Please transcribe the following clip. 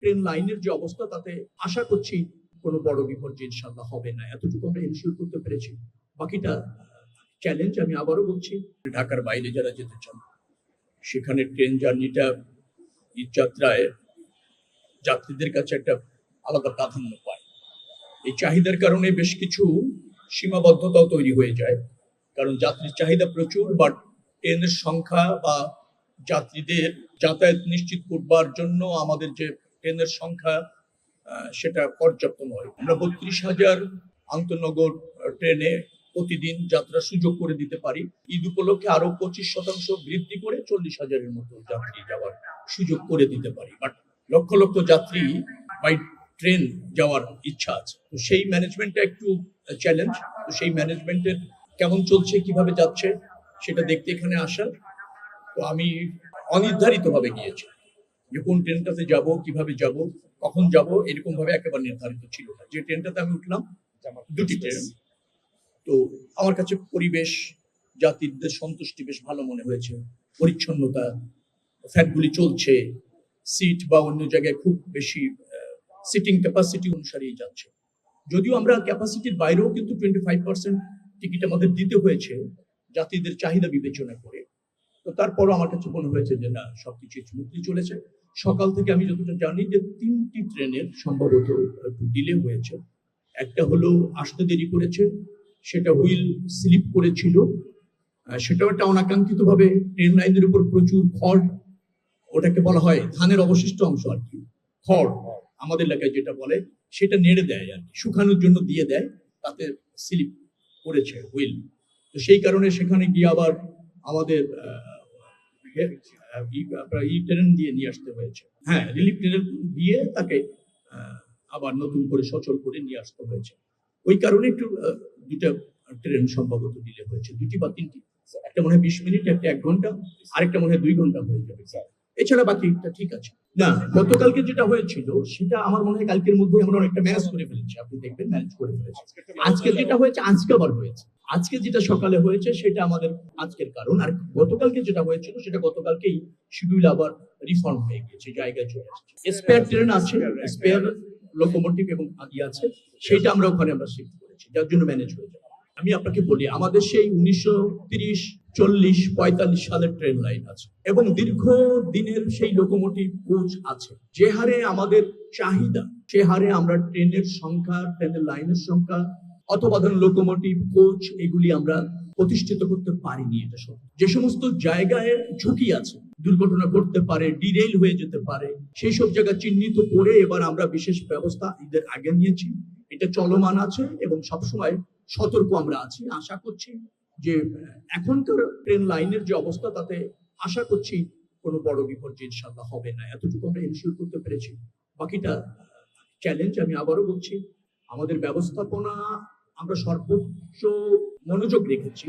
Train লাইনের যে অবস্থা তাতে আশা করছি কোনো বড় বিপর্যয় ইনশাআল্লাহ হবে না, এতটুকু আমরা এনশিওর করতে পেরেছি। বাকিটা চ্যালেঞ্জ। আমি আবারও বলছি, ঢাকার বাইরে যারা যেতে চান সেখানে ট্রেন জার্নিটা ঈদ যাত্রায় যাত্রীদের কাছে একটা আলাদা প্রাধান্য পায়। এই চাহিদার কারণে বেশ কিছু সীমাবদ্ধতাও তৈরি হয়ে যায়, কারণ যাত্রীর চাহিদা প্রচুর, বাট ট্রেনের সংখ্যা বা যাত্রীদের যাতায়াত নিশ্চিত করবার জন্য আমাদের যে ট্রেনের সংখ্যা সেটা পর্যাপ্ত নয়। আমরা ৩২,০০০ আন্তনগর ট্রেনে প্রতিদিন যাত্রার সুযোগ করে দিতে পারি। ঈদ উপলক্ষে আরো ২৫% বৃদ্ধি করে ৪০,০০০-এর মতো যাত্রী যাওয়ার সুযোগ করে দিতে পারি। বাট লক্ষ লক্ষ যাত্রী বাই ট্রেন যাওয়ার ইচ্ছা আছে, তো সেই ম্যানেজমেন্টটা একটু চ্যালেঞ্জ। তো সেই ম্যানেজমেন্টের কেমন চলছে, কিভাবে যাচ্ছে সেটা দেখতে এখানে আসা। তো আমি অনির্ধারিত ভাবে গিয়েছি যে কোন ট্রেনটাতে যাব, কিভাবে যাব, কখন যাব, এরকম ভাবে একেবারে নির্ধারিত ছিল না। যে ট্রেনটাতে আমি উঠলাম, দুটি ট্রেন, তো আমার কাছে পরিবেশ, যাত্রীদের সন্তুষ্টি বেশ ভালো মনে হয়েছে। পরিচ্ছন্নতা, ফ্যানগুলি চলছে, সিট বা অন্য জায়গায় খুব বেশি সিটিং ক্যাপাসিটি অনুসারেই যাচ্ছে। যদিও আমরা ক্যাপাসিটির বাইরেও কিন্তু 25% টিকিট আমাদের দিতে হয়েছে যাত্রীদের চাহিদা বিবেচনা করে। তো তারপরও আমার কাছে মনে হয়েছে যে না, সবকিছু স্মুথলি চলেছে। সকাল থেকে আমি যতটা জানি যে 3টি ট্রেনের সম্ভবত একটু ডিলে হয়েছে। একটা হলো আসতে দেরি করেছে, সেটা হুইল স্লিপ করেছিল, সেটাও একটা অনাকাঙ্ক্ষিত ভাবে ট্রেন লাইনের উপর প্রচুর খড়, ওটাকে বলা হয় ধানের অবশিষ্ট অংশ আর কি, খড় আমাদের এলাকায় যেটা বলে, সেটা নেড়ে দেয় আর কি, শুকানোর জন্য দিয়ে দেয়, তাতে স্লিপ করেছে হুইল। তো সেই কারণে সেখানে গিয়ে আবার আমাদের ট্রেন দিয়ে নিয়ে আসতে হয়েছে। হ্যাঁ, রিলিফ ট্রেন দিয়ে তাকে আবার নতুন করে সচল করে নিয়ে আসতে হয়েছে। ওই কারণে একটু দুটা ট্রেন সম্ভবত ডিলে হয়েছে, 2টি বা 3টি। একটা মনে হয় 20 মিনিট, একটা 1 ঘন্টা, আরেকটা মনে হয় 2 ঘন্টা হয়ে যাবে। এছাড়া বাকিটা ঠিক আছে। না, গতকালকে যেটা হয়েছিল সেটা আমার মনে হয় কালকের মধ্যে আমরা অনেকটা ম্যানেজ করে ফেলেছি। আপনি দেখবেন ম্যানেজ করে ফেলেছি। আজকে যেটা হয়েছে আজকে আবার হয়েছে, আজকে যেটা সকালে হয়েছে সেটা আমাদের আজকের কারণ, আর গতকালকে যেটা হয়েছিল সেটা গতকালকেই শিডিউল আবার রিফর্ম হয়ে গেছে, জায়গায় চলে আসছে। স্পেয়ার ট্রেন আছে, স্পেয়ার লোকোমোটিভ এবং আদি আছে, সেটা আমরা ওখানে আমরা শিফট করেছি, যার জন্য ম্যানেজ হয়ে যাবে। আমি আপনাকে বলি, আমাদের সেই 1930, 40, 45 সালের ট্রেন লাইন আছে এবং দীর্ঘ দিনের সেই লোকোমোটিভ কোচ আছে। যে হারে আমাদের চাহিদা, সে হারে আমরা ট্রেনের সংখ্যা, ট্রেনের লাইনের সংখ্যা অথবা ধরুন লোকোমোটিভ কোচ, এগুলি আমরা প্রতিষ্ঠিত করতে পারিনি। এটা সব যে সমস্ত জায়গায় ঝুঁকি আছে, দুর্ঘটনা ঘটতে পারে, ডিরেল হয়ে যেতে পারে, সেই সব জায়গা চিহ্নিত করে এবার আমরা বিশেষ ব্যবস্থা ঈদের আগে নিয়েছি। এটা চলমান আছে এবং সবসময় সতর্ক আমরা আছি। আশা করছি যে এখনকার ট্রেন লাইনের যে অবস্থা তাতে আশা করছি কোনো বড় বিপর্যয় ইনশাআল্লাহ হবে না, এতটুকু আমরা এনশিওর করতে পেরেছি। বাকিটা চ্যালেঞ্জ। আমি আবারও বলছি, আমাদের ব্যবস্থাপনা আমরা সর্বোচ্চ মনোযোগ রেখেছি।